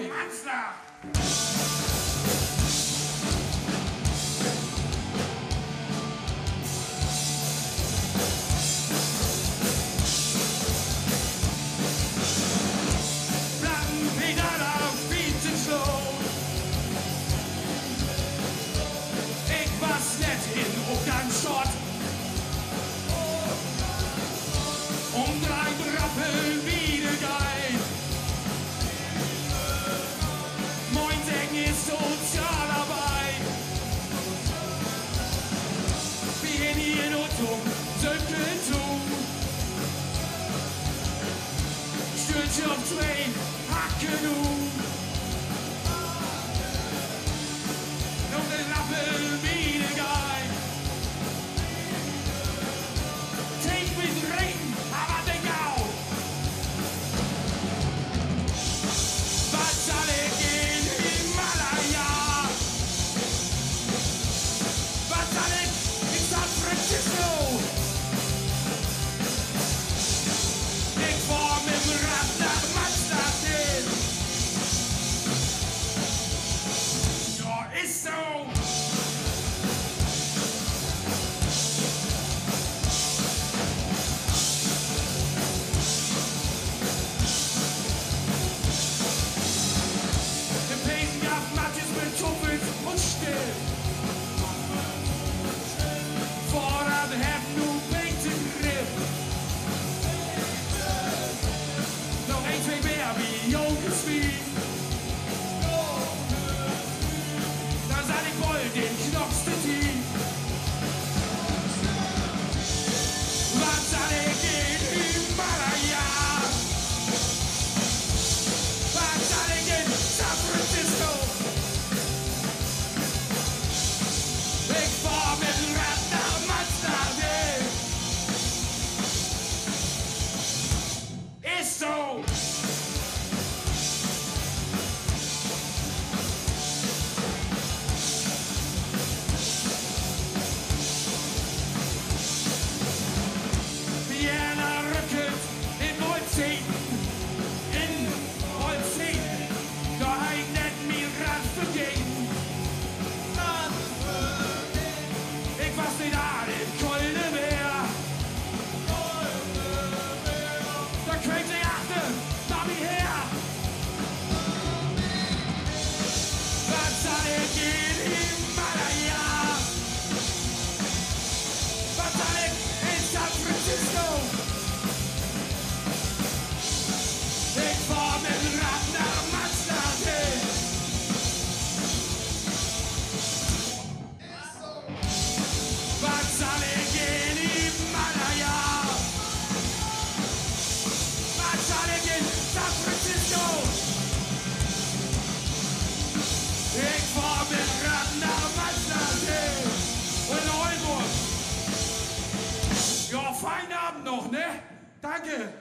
Monster! Plattenpedal auf Beat and Slow. Ich was net in Ockernschott. Drei Brappel wieder geil. Moin Deng ist Sozialarbeit. Wir hier Notung, Söckeltum. Stürze auf Train, Hacken und den Rappel wieder geil. Take with rain. Ja, feinen Abend noch, ne? Danke.